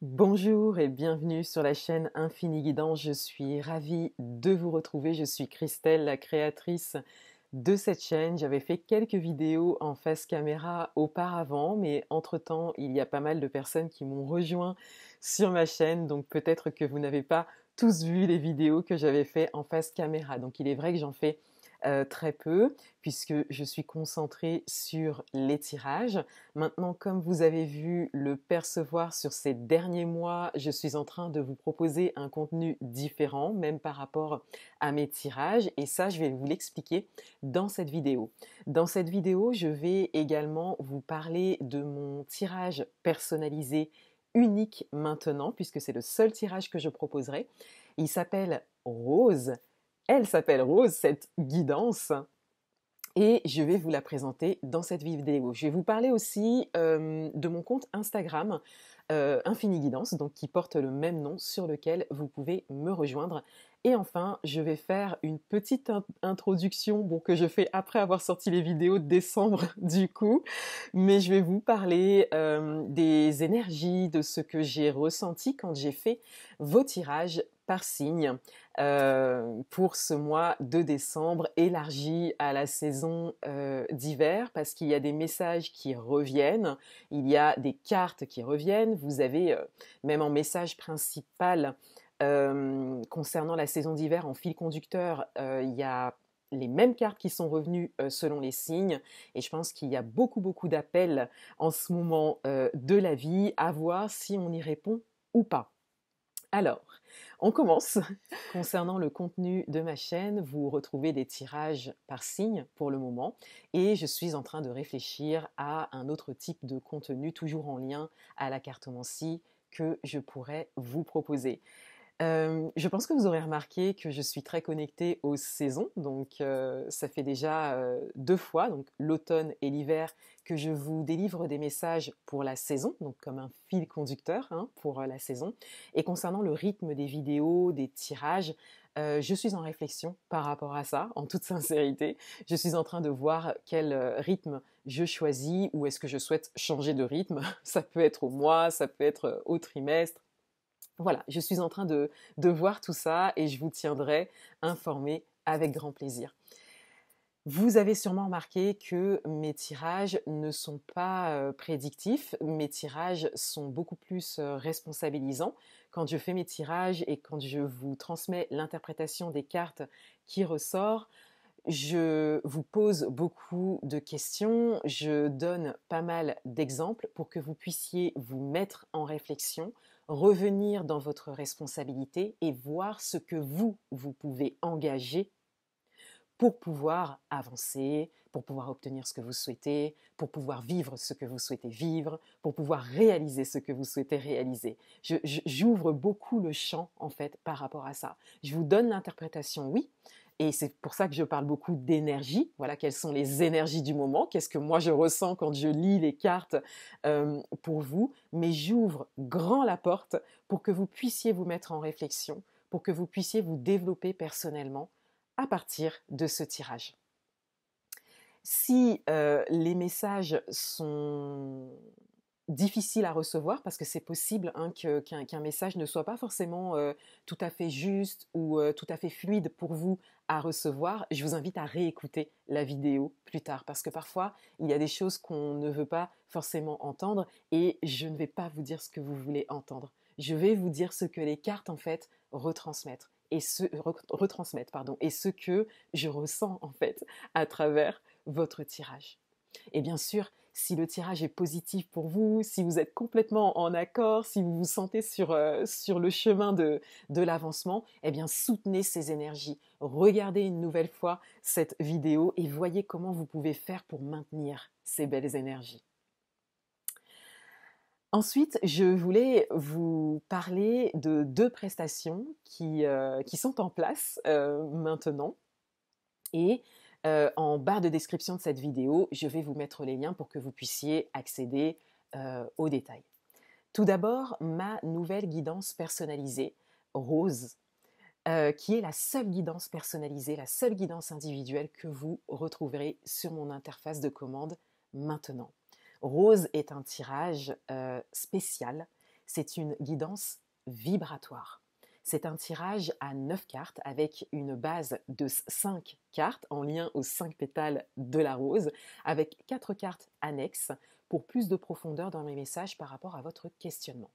Bonjour et bienvenue sur la chaîne Infini Guidance. Je suis ravie de vous retrouver. Je suis Christelle, la créatrice de cette chaîne. J'avais fait quelques vidéos en face caméra auparavant, mais entre-temps, il y a pas mal de personnes qui m'ont rejoint sur ma chaîne. Donc peut-être que vous n'avez pas tous vu les vidéos que j'avais fait en face caméra. Donc il est vrai que j'en fais très peu, puisque je suis concentrée sur les tirages. Maintenant, comme vous avez vu le percevoir sur ces derniers mois, je suis en train de vous proposer un contenu différent, même par rapport à mes tirages, et ça, je vais vous l'expliquer dans cette vidéo. Dans cette vidéo, je vais également vous parler de mon tirage personnalisé unique maintenant, puisque c'est le seul tirage que je proposerai. Il s'appelle Rose. Elle s'appelle Rose, cette guidance, et je vais vous la présenter dans cette vidéo. Je vais vous parler aussi de mon compte Instagram, Infini Guidance, donc qui porte le même nom, sur lequel vous pouvez me rejoindre. Et enfin, je vais faire une petite introduction, bon, que je fais après avoir sorti les vidéos de décembre du coup, mais je vais vous parler des énergies, de ce que j'ai ressenti quand j'ai fait vos tirages par signe pour ce mois de décembre élargi à la saison d'hiver, parce qu'il y a des messages qui reviennent, il y a des cartes qui reviennent. Vous avez même en message principal concernant la saison d'hiver en fil conducteur, il y a les mêmes cartes qui sont revenues selon les signes, et je pense qu'il y a beaucoup d'appels en ce moment de la vie, à voir si on y répond ou pas. Alors, on commence. Concernant le contenu de ma chaîne, vous retrouvez des tirages par signe pour le moment, et je suis en train de réfléchir à un autre type de contenu, toujours en lien à la cartomancie, que je pourrais vous proposer. Je pense que vous aurez remarqué que je suis très connectée aux saisons, donc ça fait déjà 2 fois, donc l'automne et l'hiver, que je vous délivre des messages pour la saison, donc comme un fil conducteur hein, pour la saison. Et concernant le rythme des vidéos, des tirages, je suis en réflexion par rapport à ça, en toute sincérité. Je suis en train de voir quel rythme je choisis, ou est-ce que je souhaite changer de rythme. Ça peut être au mois, ça peut être au trimestre. Voilà, je suis en train de voir tout ça, et je vous tiendrai informé avec grand plaisir. Vous avez sûrement remarqué que mes tirages ne sont pas prédictifs, mes tirages sont beaucoup plus responsabilisants. Quand je fais mes tirages et quand je vous transmets l'interprétation des cartes qui ressort, je vous pose beaucoup de questions, je donne pas mal d'exemples pour que vous puissiez vous mettre en réflexion, revenir dans votre responsabilité et voir ce que vous pouvez engager pour pouvoir avancer, pour pouvoir obtenir ce que vous souhaitez, pour pouvoir vivre ce que vous souhaitez vivre, pour pouvoir réaliser ce que vous souhaitez réaliser. J'ouvre beaucoup le champ, en fait, par rapport à ça. Je vous donne l'interprétation, oui, et c'est pour ça que je parle beaucoup d'énergie. Voilà, quelles sont les énergies du moment, qu'est-ce que moi je ressens quand je lis les cartes pour vous, mais j'ouvre grand la porte pour que vous puissiez vous mettre en réflexion, pour que vous puissiez vous développer personnellement à partir de ce tirage. Si les messages sont difficiles à recevoir, parce que c'est possible hein, qu'un message ne soit pas forcément tout à fait juste ou tout à fait fluide pour vous à recevoir, je vous invite à réécouter la vidéo plus tard, parce que parfois il y a des choses qu'on ne veut pas forcément entendre, et je ne vais pas vous dire ce que vous voulez entendre. Je vais vous dire ce que les cartes en fait retransmettent, et ce que je ressens en fait à travers votre tirage. Et bien sûr, si le tirage est positif pour vous, si vous êtes complètement en accord, si vous vous sentez sur le chemin de l'avancement, eh bien soutenez ces énergies. Regardez une nouvelle fois cette vidéo et voyez comment vous pouvez faire pour maintenir ces belles énergies. Ensuite, je voulais vous parler de 2 prestations qui sont en place maintenant, et en barre de description de cette vidéo, je vais vous mettre les liens pour que vous puissiez accéder aux détails. Tout d'abord, ma nouvelle guidance personnalisée, Rose, qui est la seule guidance personnalisée, la seule guidance individuelle que vous retrouverez sur mon interface de commande maintenant. Rose est un tirage spécial c'est une guidance vibratoire. C'est un tirage à 9 cartes avec une base de 5 cartes en lien aux 5 pétales de la rose, avec 4 cartes annexes pour plus de profondeur dans mes messages par rapport à votre questionnement.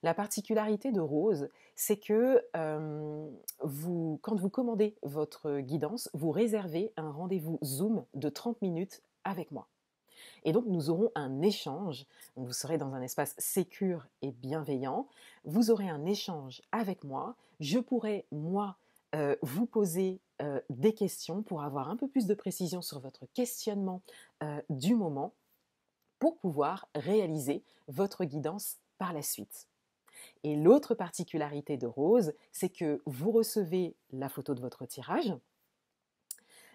La particularité de Rose, c'est que quand vous commandez votre guidance, vous réservez un rendez-vous Zoom de 30 minutes avec moi. Et donc, nous aurons un échange. Donc, vous serez dans un espace sécure et bienveillant. Vous aurez un échange avec moi. Je pourrai, moi, vous poser des questions pour avoir un peu plus de précision sur votre questionnement du moment pour pouvoir réaliser votre guidance par la suite. Et l'autre particularité de Rose, c'est que vous recevez la photo de votre tirage,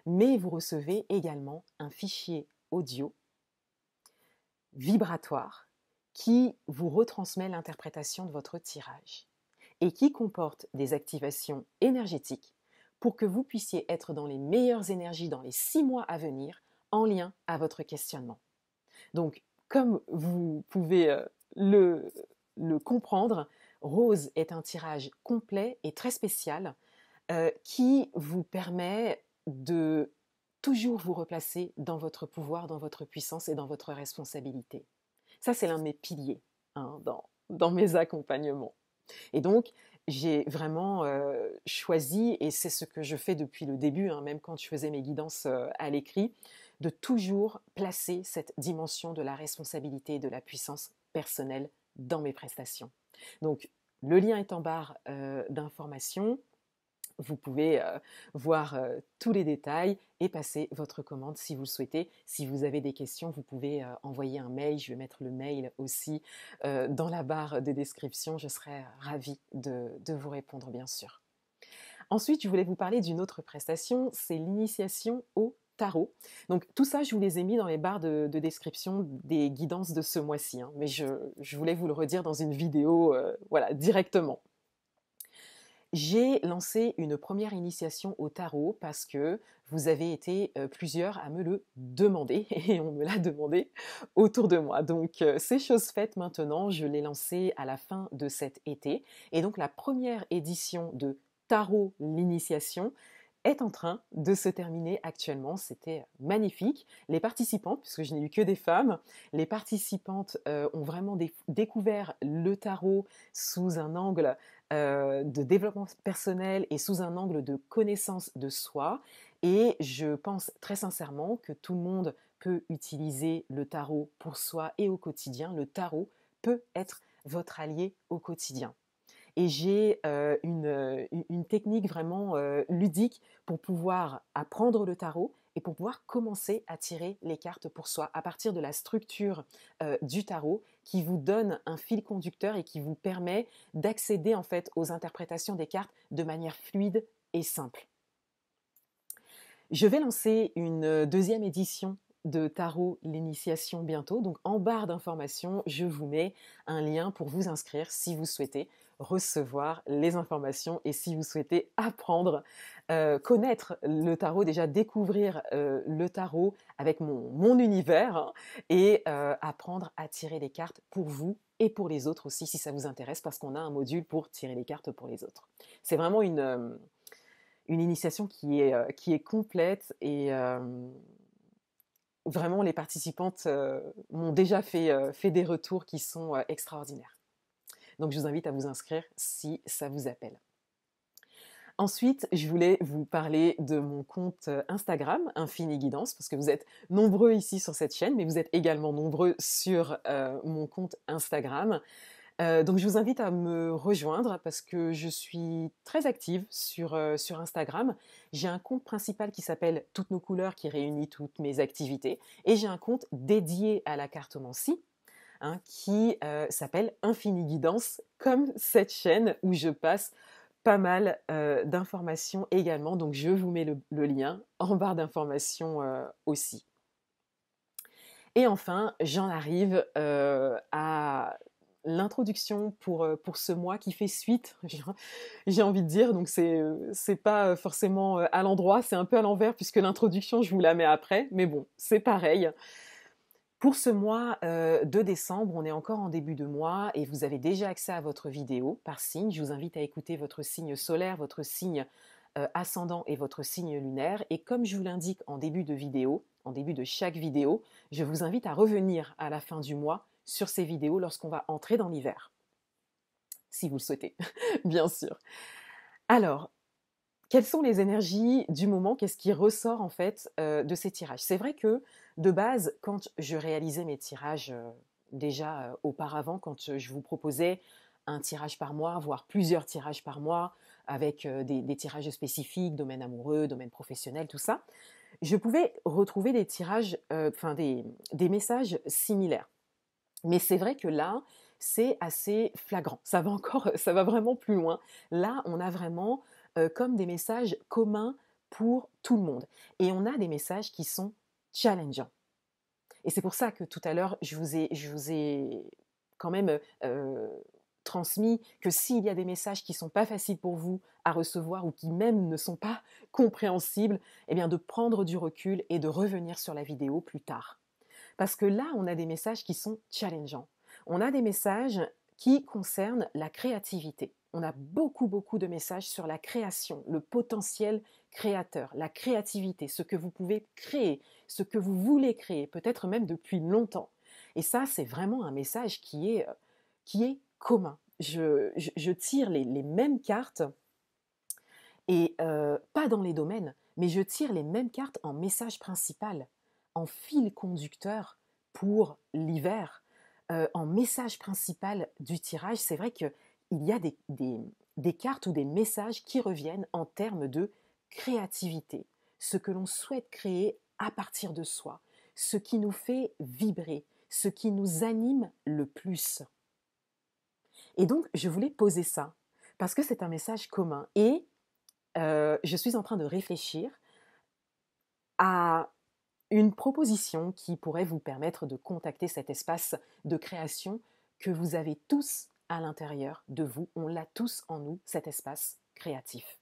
mais vous recevez également un fichier audio vibratoire qui vous retransmet l'interprétation de votre tirage et qui comporte des activations énergétiques pour que vous puissiez être dans les meilleures énergies dans les 6 mois à venir en lien à votre questionnement. Donc, comme vous pouvez le comprendre, Rose est un tirage complet et très spécial qui vous permet de toujours vous replacer dans votre pouvoir, dans votre puissance et dans votre responsabilité. Ça, c'est l'un de mes piliers dans mes accompagnements. Et donc, j'ai vraiment choisi, et c'est ce que je fais depuis le début, même quand je faisais mes guidances à l'écrit, de toujours placer cette dimension de la responsabilité et de la puissance personnelle dans mes prestations. Donc, le lien est en barre d'informations. Vous pouvez voir tous les détails et passer votre commande si vous le souhaitez. Si vous avez des questions, vous pouvez envoyer un mail. Je vais mettre le mail aussi dans la barre de description. Je serai ravie de vous répondre, bien sûr. Ensuite, je voulais vous parler d'une autre prestation, c'est l'initiation au tarot. Donc tout ça, je vous les ai mis dans les barres de description des guidances de ce mois-ci. Mais je voulais vous le redire dans une vidéo directement. J'ai lancé une première initiation au tarot parce que vous avez été plusieurs à me le demander et on me l'a demandé autour de moi. Donc c'est chose faite maintenant, je l'ai lancé à la fin de cet été et donc la première édition de Tarot l'initiation est en train de se terminer actuellement. C'était magnifique. Les participantes, puisque je n'ai eu que des femmes, les participantes ont vraiment découvert le tarot sous un angle de développement personnel et sous un angle de connaissance de soi. Et je pense très sincèrement que tout le monde peut utiliser le tarot pour soi et au quotidien. Le tarot peut être votre allié au quotidien. Et j'ai une technique vraiment ludique pour pouvoir apprendre le tarot et pour pouvoir commencer à tirer les cartes pour soi à partir de la structure du tarot qui vous donne un fil conducteur et qui vous permet d'accéder en fait aux interprétations des cartes de manière fluide et simple. Je vais lancer une deuxième édition de Tarot l'initiation bientôt. Donc en barre d'informations, je vous mets un lien pour vous inscrire si vous souhaitez recevoir les informations et si vous souhaitez apprendre, connaître le tarot, déjà découvrir le tarot avec mon univers et apprendre à tirer les cartes pour vous et pour les autres aussi si ça vous intéresse parce qu'on a un module pour tirer les cartes pour les autres. C'est vraiment une initiation qui est complète et vraiment les participantes m'ont déjà fait des retours qui sont extraordinaires. Donc je vous invite à vous inscrire si ça vous appelle. Ensuite, je voulais vous parler de mon compte Instagram, Infini Guidance, parce que vous êtes nombreux ici sur cette chaîne, mais vous êtes également nombreux sur mon compte Instagram. Donc je vous invite à me rejoindre parce que je suis très active sur Instagram. J'ai un compte principal qui s'appelle Toutes nos couleurs qui réunit toutes mes activités et j'ai un compte dédié à la cartomancie qui s'appelle Infini Guidance, comme cette chaîne où je passe pas mal d'informations également. Donc je vous mets le lien en barre d'informations aussi. Et enfin, j'en arrive à l'introduction pour ce mois qui fait suite, j'ai envie de dire, donc c'est pas forcément à l'endroit, c'est un peu à l'envers puisque l'introduction je vous la mets après, mais bon, c'est pareil. Pour ce mois de décembre, on est encore en début de mois et vous avez déjà accès à votre vidéo par signe. Je vous invite à écouter votre signe solaire, votre signe ascendant et votre signe lunaire. Et comme je vous l'indique en début de vidéo, en début de chaque vidéo, je vous invite à revenir à la fin du mois sur ces vidéos lorsqu'on va entrer dans l'hiver. Si vous le souhaitez, bien sûr. Alors, quelles sont les énergies du moment? Qu'est-ce qui ressort en fait de ces tirages? C'est vrai que de base, quand je réalisais mes tirages déjà auparavant, quand je vous proposais un tirage par mois, voire plusieurs tirages par mois, avec des tirages spécifiques, domaine amoureux, domaine professionnel, tout ça, je pouvais retrouver des tirages, des messages similaires. Mais c'est vrai que là, c'est assez flagrant. Ça va encore, ça va vraiment plus loin. Là, on a vraiment comme des messages communs pour tout le monde. Et on a des messages qui sont challengeants. Et c'est pour ça que tout à l'heure, je vous ai quand même transmis que s'il y a des messages qui ne sont pas faciles pour vous à recevoir ou qui même ne sont pas compréhensibles, eh bien de prendre du recul et de revenir sur la vidéo plus tard. Parce que là, on a des messages qui sont challengeants. On a des messages qui concernent la créativité. On a beaucoup de messages sur la création, le potentiel créateur, la créativité, ce que vous pouvez créer, ce que vous voulez créer, peut-être même depuis longtemps. Et ça, c'est vraiment un message qui est commun. Je tire les mêmes cartes, et pas dans les domaines, mais je tire les mêmes cartes en message principal, en fil conducteur pour l'hiver, en message principal du tirage. C'est vrai qu'il y a des cartes ou des messages qui reviennent en termes de créativité, ce que l'on souhaite créer à partir de soi, ce qui nous fait vibrer, ce qui nous anime le plus. Et donc, je voulais poser ça, parce que c'est un message commun. Et je suis en train de réfléchir à une proposition qui pourrait vous permettre de contacter cet espace de création que vous avez tous à l'intérieur de vous. On l'a tous en nous, cet espace créatif.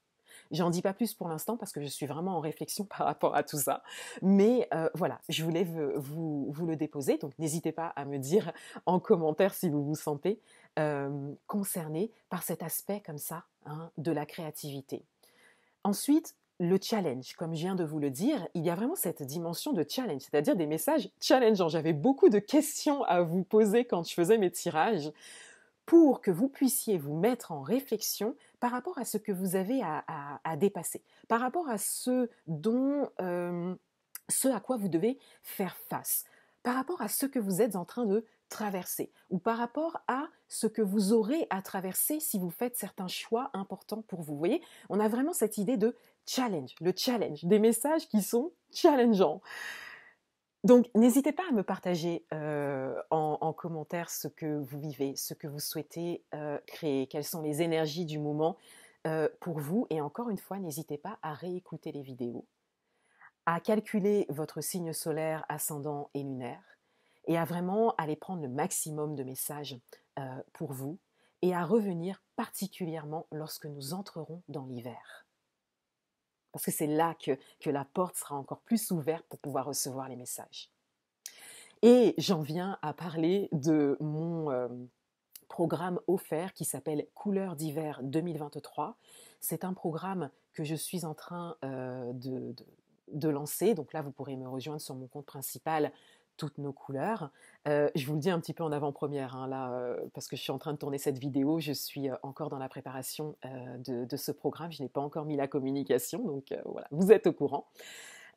J'en dis pas plus pour l'instant parce que je suis vraiment en réflexion par rapport à tout ça. Mais voilà, je voulais vous le déposer. Donc n'hésitez pas à me dire en commentaire si vous vous sentez concerné par cet aspect comme ça de la créativité. Ensuite, le challenge, comme je viens de vous le dire, il y a vraiment cette dimension de challenge, c'est-à-dire des messages challengeants. J'avais beaucoup de questions à vous poser quand je faisais mes tirages pour que vous puissiez vous mettre en réflexion par rapport à ce que vous avez à dépasser, par rapport à ce à quoi vous devez faire face, par rapport à ce que vous êtes en train de traverser, ou par rapport à ce que vous aurez à traverser si vous faites certains choix importants pour vous. Vous voyez, on a vraiment cette idée de challenge, le challenge, des messages qui sont challengeants. Donc, n'hésitez pas à me partager en commentaire ce que vous vivez, ce que vous souhaitez créer, quelles sont les énergies du moment pour vous. Et encore une fois, n'hésitez pas à réécouter les vidéos, à calculer votre signe solaire, ascendant et lunaire, et à vraiment aller prendre le maximum de messages pour vous, et à revenir particulièrement lorsque nous entrerons dans l'hiver. Parce que c'est là que la porte sera encore plus ouverte pour pouvoir recevoir les messages. Et j'en viens à parler de mon programme offert qui s'appelle Couleurs d'hiver 2023. C'est un programme que je suis en train de lancer. Donc là, vous pourrez me rejoindre sur mon compte principal, Toutes nos couleurs. Je vous le dis un petit peu en avant-première, là, parce que je suis en train de tourner cette vidéo, je suis encore dans la préparation de ce programme, je n'ai pas encore mis la communication, donc voilà, vous êtes au courant.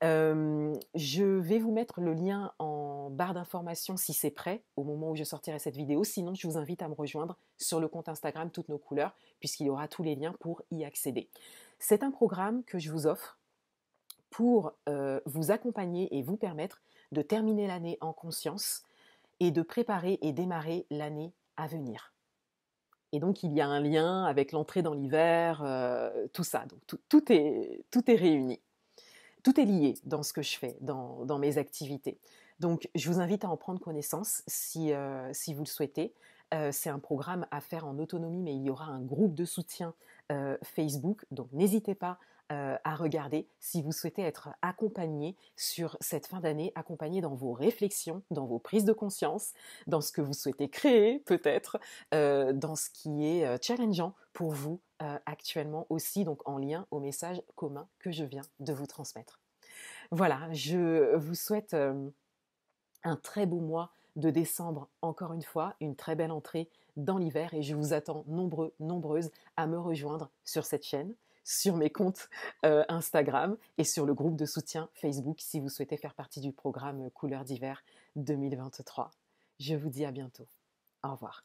Je vais vous mettre le lien en barre d'informations si c'est prêt au moment où je sortirai cette vidéo. Sinon, je vous invite à me rejoindre sur le compte Instagram Toutes nos couleurs, puisqu'il y aura tous les liens pour y accéder. C'est un programme que je vous offre pour vous accompagner et vous permettre de terminer l'année en conscience et de préparer et démarrer l'année à venir. Et donc, il y a un lien avec l'entrée dans l'hiver, tout ça. Donc, tout est réuni. Tout est lié dans ce que je fais, dans mes activités. Donc, je vous invite à en prendre connaissance si vous le souhaitez. C'est un programme à faire en autonomie, mais il y aura un groupe de soutien Facebook. Donc, n'hésitez pas à regarder si vous souhaitez être accompagné sur cette fin d'année, accompagné dans vos réflexions, dans vos prises de conscience, dans ce que vous souhaitez créer peut-être, dans ce qui est challengeant pour vous actuellement aussi, donc en lien au message commun que je viens de vous transmettre. Voilà, je vous souhaite un très beau mois de décembre, encore une fois, une très belle entrée dans l'hiver et je vous attends nombreux, nombreuses à me rejoindre sur cette chaîne, sur mes comptes Instagram et sur le groupe de soutien Facebook si vous souhaitez faire partie du programme Couleurs d'hiver 2023. Je vous dis à bientôt. Au revoir.